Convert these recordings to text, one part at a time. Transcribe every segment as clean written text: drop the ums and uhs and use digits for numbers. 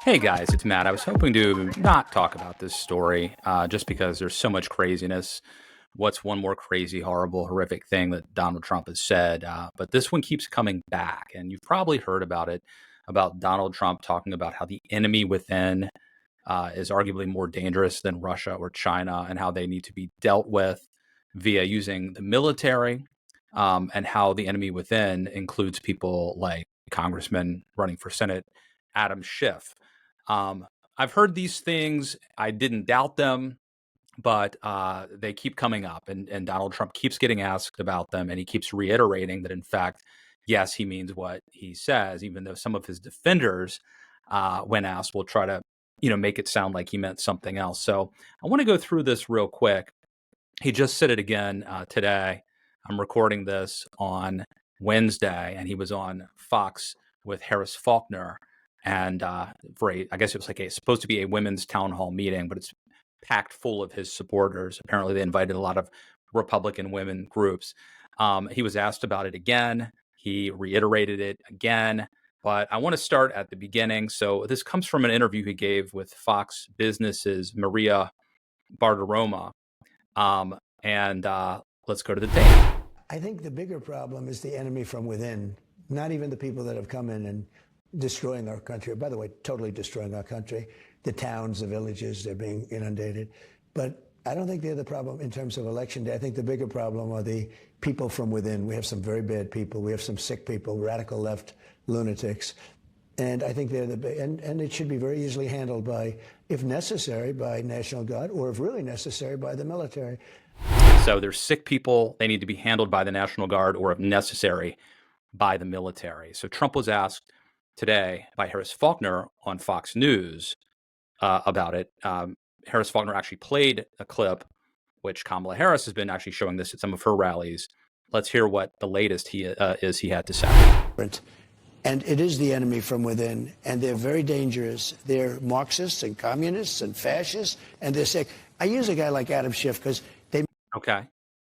Hey guys, it's Matt. I was hoping to not talk about this story just because there's so much craziness. What's one more crazy, horrible, horrific thing that Donald Trump has said? But this one keeps coming back, and you've probably heard about it about Donald Trump talking about how the enemy within is arguably more dangerous than Russia or China and how they need to be dealt with via using the military, and how the enemy within includes people like Congressman running for Senate, Adam Schiff. Um, I've heard these things. I didn't doubt them, but they keep coming up, and Donald Trump keeps getting asked about them, and he keeps reiterating that, in fact, yes, he means what he says, even though some of his defenders, when asked, will try to, make it sound like he meant something else. So I want to go through this real quick. He just said it again today. I'm recording this on Wednesday, and he was on Fox with Harris Faulkner, and I guess it was like supposed to be a women's town hall meeting, but it's packed full of his supporters. Apparently, they invited a lot of Republican women groups. He was asked about it again. He reiterated it again. But I want to start at the beginning. So this comes from an interview he gave with Fox Business's Maria Bartiromo. And let's go to the tape. I think the bigger problem is the enemy from within, not even the people that have come in and destroying our country. By the way, totally destroying our country. The towns, the villages, they're being inundated. But I don't think they're the problem in terms of election day. I think the bigger problem are the people from within. We have some very bad people. We have some sick people, radical left lunatics. And I think they're and it should be very easily handled by, if necessary, by National Guard, or if really necessary, by the military. So there's sick people. They need to be handled by the National Guard, or if necessary, by the military. So Trump was asked today by Harris Faulkner on Fox News about it. Harris Faulkner actually played a clip, which Kamala Harris has been actually showing this at some of her rallies. Let's hear what the latest he had to say. And it is the enemy from within, and they're very dangerous. They're Marxists and communists and fascists, and they're sick. I use a guy like Adam Schiff because they... Okay.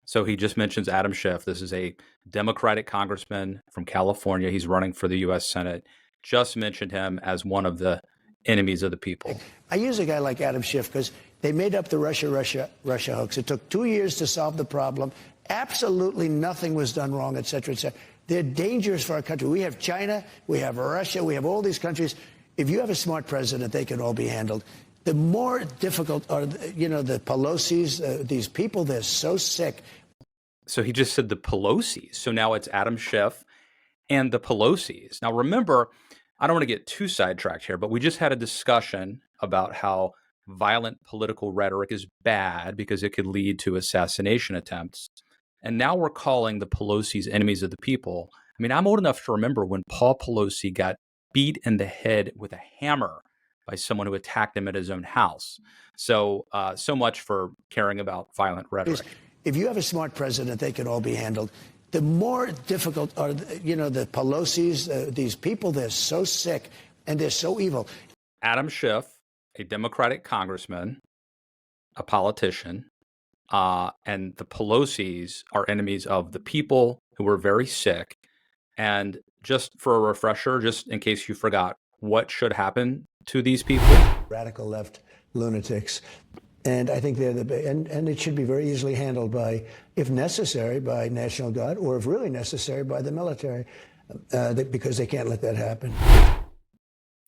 So he just mentions Adam Schiff. This is a Democratic congressman from California. He's running for the U.S. Senate. Just mentioned him as one of the enemies of the people. I use a guy like Adam Schiff because they made up the Russia hoax. It took 2 years to solve the problem. Absolutely nothing was done wrong, et cetera, et cetera. They're dangerous for our country. We have China, we have Russia, we have all these countries. If you have a smart president, they can all be handled. The more difficult are, the Pelosis, these people, they're so sick. So he just said the Pelosis. So now it's Adam Schiff and the Pelosis. Now, remember, I don't want to get too sidetracked here, but we just had a discussion about how violent political rhetoric is bad because it could lead to assassination attempts. And now we're calling the Pelosi's enemies of the people. I mean, I'm old enough to remember when Paul Pelosi got beat in the head with a hammer by someone who attacked him at his own house. So, so much for caring about violent rhetoric. If you have a smart president, they can all be handled. The more difficult are, the Pelosis, these people, they're so sick and they're so evil. Adam Schiff, a Democratic congressman, a politician, and the Pelosis are enemies of the people who are very sick. And just for a refresher, just in case you forgot, what should happen to these people? Radical left lunatics. And I think they're and it should be very easily handled by, if necessary, by National Guard, or if really necessary, by the military, because they can't let that happen.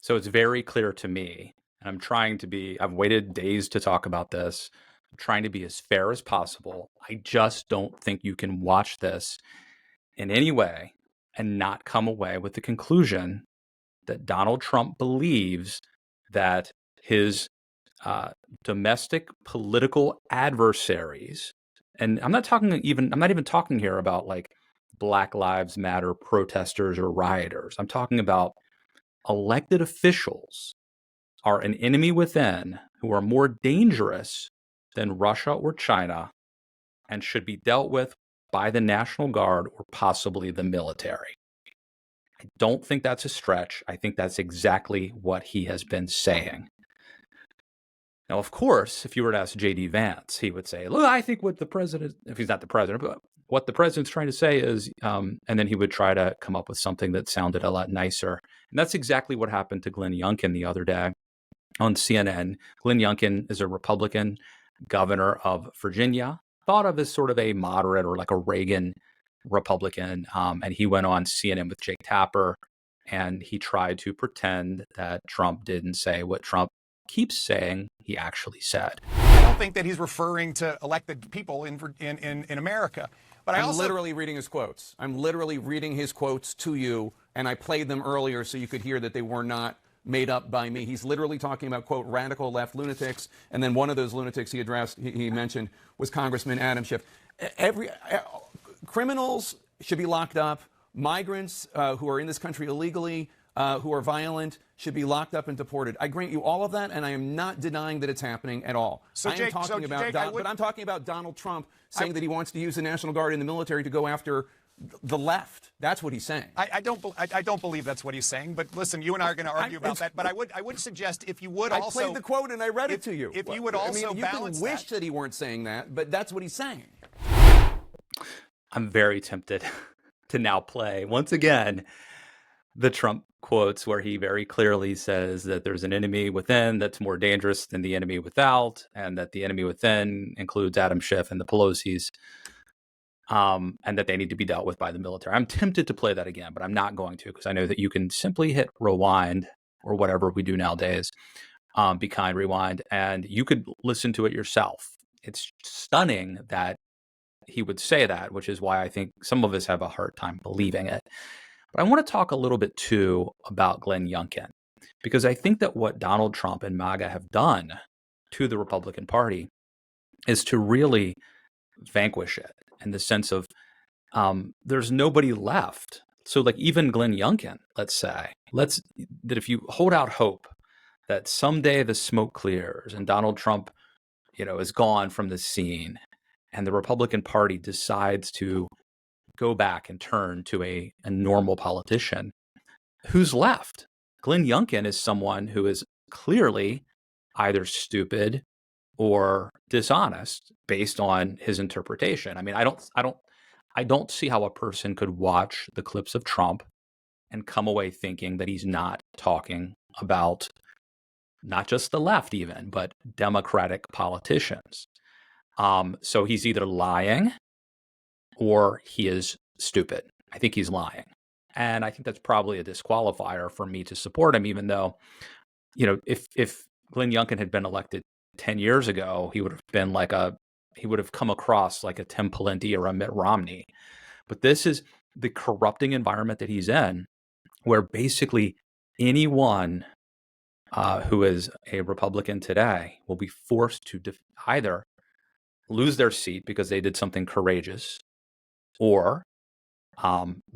So it's very clear to me, and I've waited days to talk about this. I'm trying to be as fair as possible. I just don't think you can watch this in any way and not come away with the conclusion that Donald Trump believes that his domestic political adversaries, and I'm not even talking here about like Black Lives Matter protesters or rioters. I'm talking about elected officials are an enemy within who are more dangerous than Russia or China and should be dealt with by the National Guard or possibly the military. I don't think that's a stretch. I think that's exactly what he has been saying. Now, of course, if you were to ask J.D. Vance, he would say, look, I think what the president, if he's not the president, but what the president's trying to say is, and then he would try to come up with something that sounded a lot nicer. And that's exactly what happened to Glenn Youngkin the other day on CNN. Glenn Youngkin is a Republican governor of Virginia, thought of as sort of a moderate or like a Reagan Republican. And he went on CNN with Jake Tapper, and he tried to pretend that Trump didn't say what Trump keeps saying he actually said. I don't think that he's referring to elected people in America. But I'm literally reading his quotes. I'm literally reading his quotes to you, and I played them earlier so you could hear that they were not made up by me. He's literally talking about, quote, radical left lunatics, and then one of those lunatics he mentioned was Congressman Adam Schiff. Criminals should be locked up. Migrants who are in this country illegally, who are violent, should be locked up and deported. I grant you all of that, and I am not denying that it's happening at all. But I'm talking about Donald Trump saying that he wants to use the National Guard and the military to go after the left. That's what he's saying. I don't believe that's what he's saying. But listen, you and I are going to argue about that. But I would suggest if you would also. I played the quote and I read it to you. If you would also balance you can wish that he weren't saying that, but that's what he's saying. I'm very tempted to now play once again the Trump quotes where he very clearly says that there's an enemy within that's more dangerous than the enemy without, and that the enemy within includes Adam Schiff and the Pelosis, and that they need to be dealt with by the military. I'm tempted to play that again, but I'm not going to, because I know that you can simply hit rewind or whatever we do nowadays, be kind, rewind, and you could listen to it yourself. It's stunning that he would say that, which is why I think some of us have a hard time believing it. But I want to talk a little bit, too, about Glenn Youngkin, because I think that what Donald Trump and MAGA have done to the Republican Party is to really vanquish it in the sense of there's nobody left. So like even Glenn Youngkin, let's say, that if you hold out hope that someday the smoke clears and Donald Trump, is gone from the scene and the Republican Party decides to go back and turn to a normal politician, who's left? Glenn Youngkin is someone who is clearly either stupid or dishonest based on his interpretation. I mean, I don't see how a person could watch the clips of Trump and come away thinking that he's not talking about not just the left even, but Democratic politicians. So he's either lying or he is stupid. I think he's lying. And I think that's probably a disqualifier for me to support him, even though, if Glenn Youngkin had been elected 10 years ago, he would have come across like a Tim Pawlenty or a Mitt Romney. But this is the corrupting environment that he's in, where basically anyone who is a Republican today will be forced to either lose their seat because they did something courageous or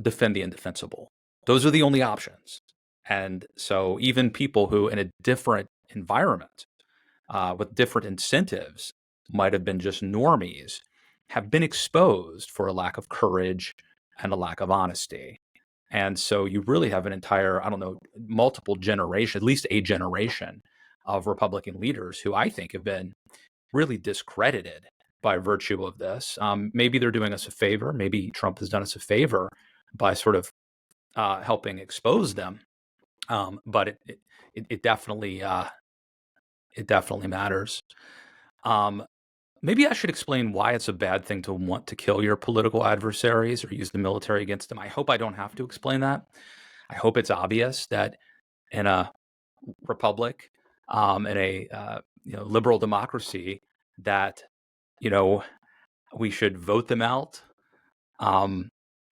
defend the indefensible. Those are the only options. And so even people who in a different environment with different incentives might have been just normies have been exposed for a lack of courage and a lack of honesty. And so you really have an entire, multiple generations, at least a generation of Republican leaders who I think have been really discredited by virtue of this. Maybe they're doing us a favor. Maybe Trump has done us a favor by sort of helping expose them. But it definitely matters. Maybe I should explain why it's a bad thing to want to kill your political adversaries or use the military against them. I hope I don't have to explain that. I hope it's obvious that in a republic, in a liberal democracy, that we should vote them out.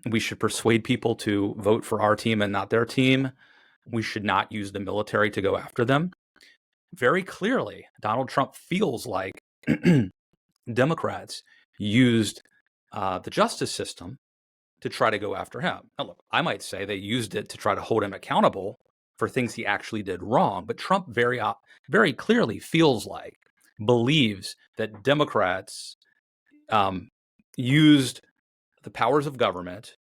We should persuade people to vote for our team and not their team. We should not use the military to go after them. Very clearly, Donald Trump feels like Democrats used the justice system to try to go after him. Now, look, I might say they used it to try to hold him accountable for things he actually did wrong. But Trump very clearly believes that Democrats used the powers of government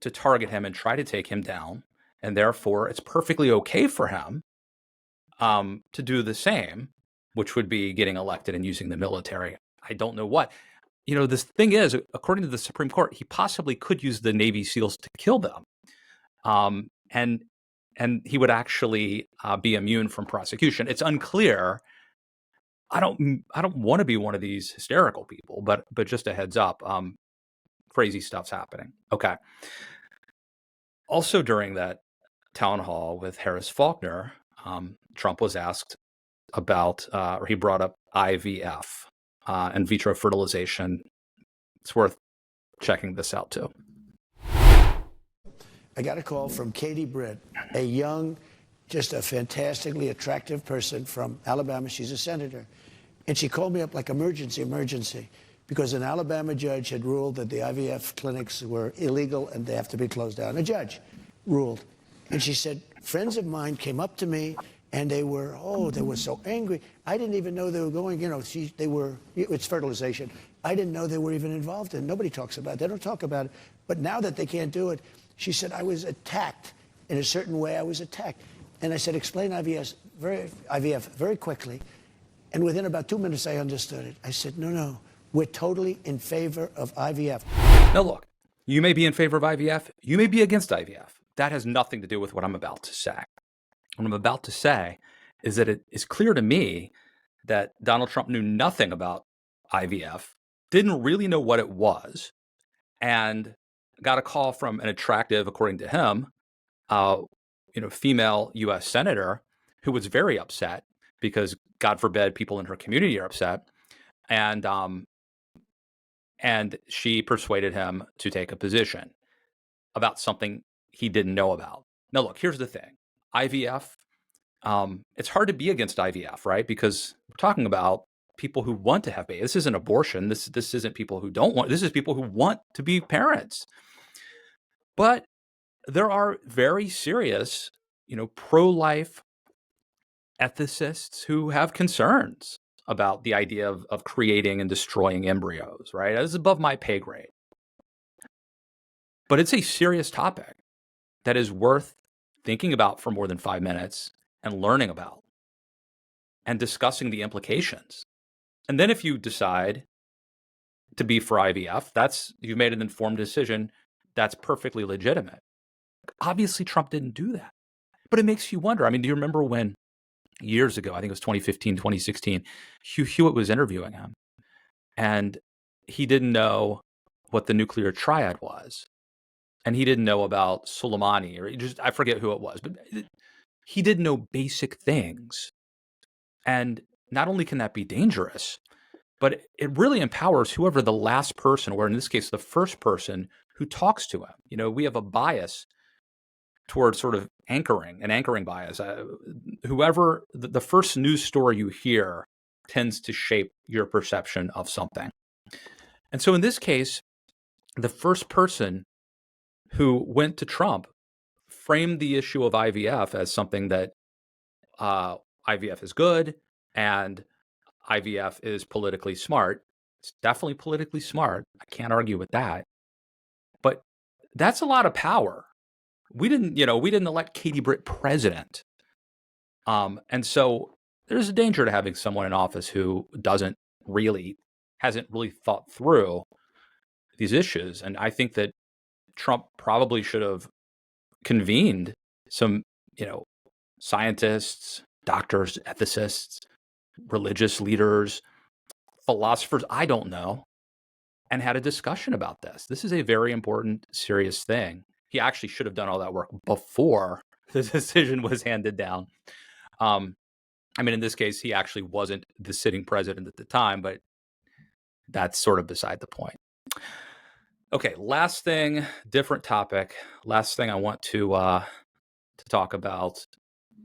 to target him and try to take him down. And therefore, it's perfectly okay for him to do the same, which would be getting elected and using the military. I don't know what. this thing is, according to the Supreme Court, he possibly could use the Navy SEALs to kill them. And he would actually be immune from prosecution. It's unclear. I don't want to be one of these hysterical people, but just a heads up, crazy stuff's happening. Okay. Also during that town hall with Harris Faulkner, Trump was asked about, or he brought up IVF, in vitro fertilization. It's worth checking this out too. I got a call from Katie Britt, a young, just a fantastically attractive person from Alabama. She's a senator. And she called me up like emergency, because an Alabama judge had ruled that the IVF clinics were illegal and they have to be closed down. A judge ruled. And she said, friends of mine came up to me and they were so angry. I didn't even know they were going, it's fertilization. I didn't know they were even involved in it. Nobody talks about it. They don't talk about it. But now that they can't do it, she said, I was attacked. In a certain way, I was attacked. And I said, explain IVF very quickly. And within about 2 minutes, I understood it. I said, no, we're totally in favor of IVF. Now, look, you may be in favor of IVF. You may be against IVF. That has nothing to do with what I'm about to say. What I'm about to say is that it is clear to me that Donald Trump knew nothing about IVF, didn't really know what it was, and got a call from an attractive, according to him, female U.S. senator who was very upset because, God forbid, people in her community are upset, and she persuaded him to take a position about something he didn't know about. Now, look, here's the thing: IVF. It's hard to be against IVF, right? Because we're talking about people who want to have babies. This isn't abortion. This isn't people who don't want. This is people who want to be parents. But there are very serious, pro-life ethicists who have concerns about the idea of creating and destroying embryos, right? That is above my pay grade. But it's a serious topic that is worth thinking about for more than 5 minutes and learning about and discussing the implications. And then if you decide to be for IVF, you've made an informed decision. That's perfectly legitimate. Obviously, Trump didn't do that. But it makes you wonder. I mean, do you remember when years ago, I think it was 2015, 2016, Hugh Hewitt was interviewing him, and he didn't know what the nuclear triad was, and he didn't know about Soleimani, or I forget who it was, but he didn't know basic things. And not only can that be dangerous, but it really empowers whoever the last person, or in this case, the first person who talks to him. We have a bias towards sort of an anchoring bias. Whoever the first news story you hear tends to shape your perception of something. And so in this case, the first person who went to Trump framed the issue of IVF as something that IVF is good and IVF is politically smart. It's definitely politically smart. I can't argue with that. But that's a lot of power. We didn't elect Katie Britt president. And so there's a danger to having someone in office who hasn't really thought through these issues. And I think that Trump probably should have convened some, scientists, doctors, ethicists, religious leaders, philosophers, I don't know, and had a discussion about this. This is a very important, serious thing. He actually should have done all that work before the decision was handed down. In this case, he actually wasn't the sitting president at the time, but that's sort of beside the point. Okay, last thing, different topic. Last thing I want to talk about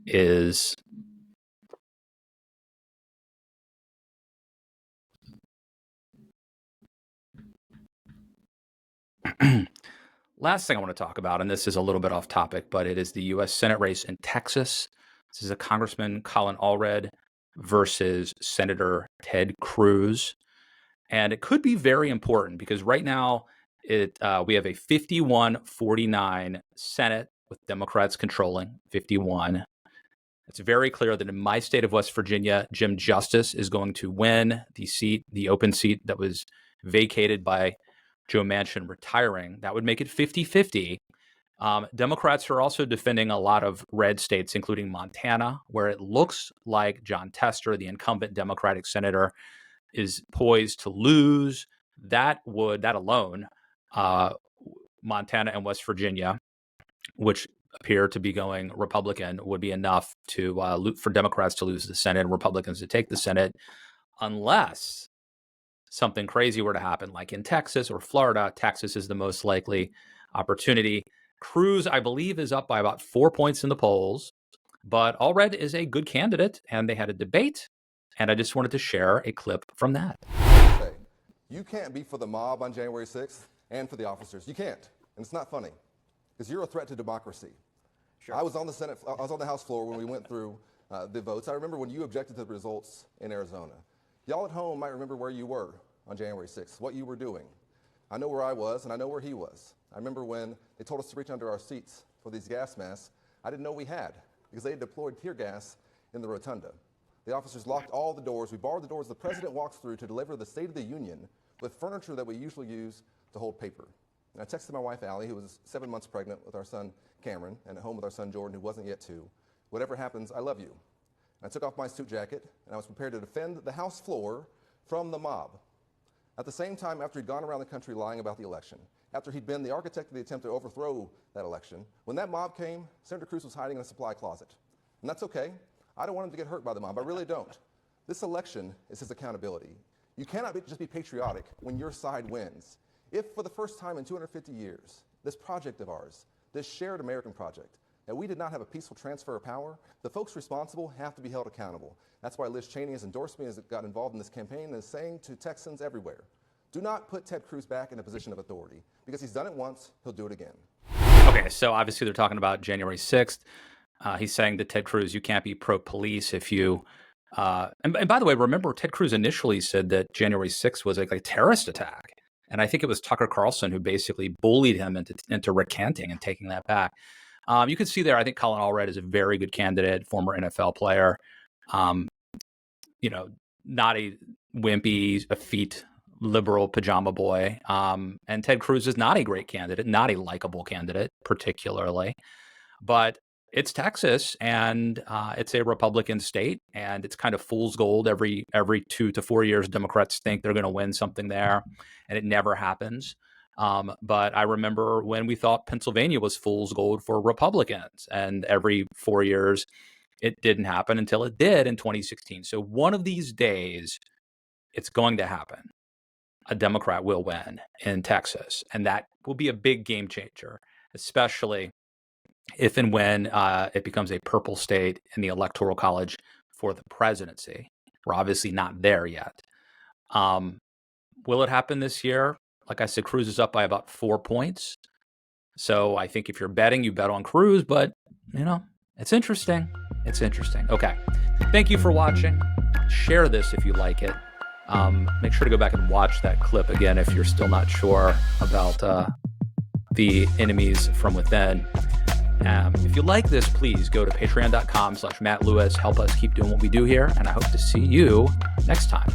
is last thing I want to talk about, and this is a little bit off topic, but it is the U.S. Senate race in Texas. This is a Congressman Colin Allred versus Senator Ted Cruz. And it could be very important because right now we have a 51-49 Senate with Democrats controlling 51. It's very clear that in my state of West Virginia, Jim Justice is going to win the open seat that was vacated by Joe Manchin retiring. That would make it 50-50. Democrats are also defending a lot of red states, including Montana, where it looks like John Tester, the incumbent Democratic senator, is poised to lose. That alone, Montana and West Virginia, which appear to be going Republican, would be enough to for Democrats to lose the Senate and Republicans to take the Senate, unless something crazy were to happen, like in Texas or Florida. Texas is the most likely opportunity. Cruz, I believe, is up by about 4 points in the polls, but Allred is a good candidate, and they had a debate, and I just wanted to share a clip from that. Okay. You can't be for the mob on January 6th and for the officers. You can't, and it's not funny, because you're a threat to democracy. Sure. I was on the House floor when we went through the votes. I remember when you objected to the results in Arizona. Y'all at home might remember where you were on January 6th, what you were doing. I know where I was, and I know where he was. I remember when they told us to reach under our seats for these gas masks. I didn't know we had, because they had deployed tear gas in the rotunda. The officers locked all the doors. We barred the doors the president walks through to deliver the State of the Union with furniture that we usually use to hold paper. And I texted my wife, Allie, who was 7 months pregnant with our son, Cameron, and at home with our son, Jordan, who wasn't yet 2. Whatever happens, I love you. And I took off my suit jacket, and I was prepared to defend the House floor from the mob. At the same time, after he'd gone around the country lying about the election, after he'd been the architect of the attempt to overthrow that election, when that mob came, Senator Cruz was hiding in a supply closet. And that's okay. I don't want him to get hurt by the mob. I really don't. This election is his accountability. You cannot just be patriotic when your side wins. If for the first time in 250 years, this project of ours, this shared American project, that we did not have a peaceful transfer of power, the folks responsible have to be held accountable. That's why Liz Cheney has endorsed me, has got involved in this campaign, and is saying to Texans everywhere, do not put Ted Cruz back in a position of authority, because he's done it once, he'll do it again. Okay, so obviously they're talking about January 6th. He's saying to Ted Cruz, you can't be pro-police if you... and by the way, remember, Ted Cruz initially said that January 6th was like a terrorist attack. And I think it was Tucker Carlson who basically bullied him into recanting and taking that back. You can see there, I think Colin Allred is a very good candidate, former NFL player. Not a wimpy, effete liberal pajama boy. And Ted Cruz is not a great candidate, not a likable candidate, particularly. But it's Texas, and it's a Republican state, and it's kind of fool's gold. Every 2 to 4 years, Democrats think they're going to win something there, and it never happens. But I remember when we thought Pennsylvania was fool's gold for Republicans, and every 4 years, it didn't happen until it did in 2016. So one of these days, it's going to happen. A Democrat will win in Texas, and that will be a big game changer, especially if and when it becomes a purple state in the Electoral College for the presidency. We're obviously not there yet. Will it happen this year? Like I said, Cruz is up by about 4 points. So I think if you're betting, you bet on Cruz, but, it's interesting. It's interesting. Okay. Thank you for watching. Share this if you like it. Make sure to go back and watch that clip again if you're still not sure about the enemies from within. If you like this, please go to patreon.com/Matt Lewis. Help us keep doing what we do here, and I hope to see you next time.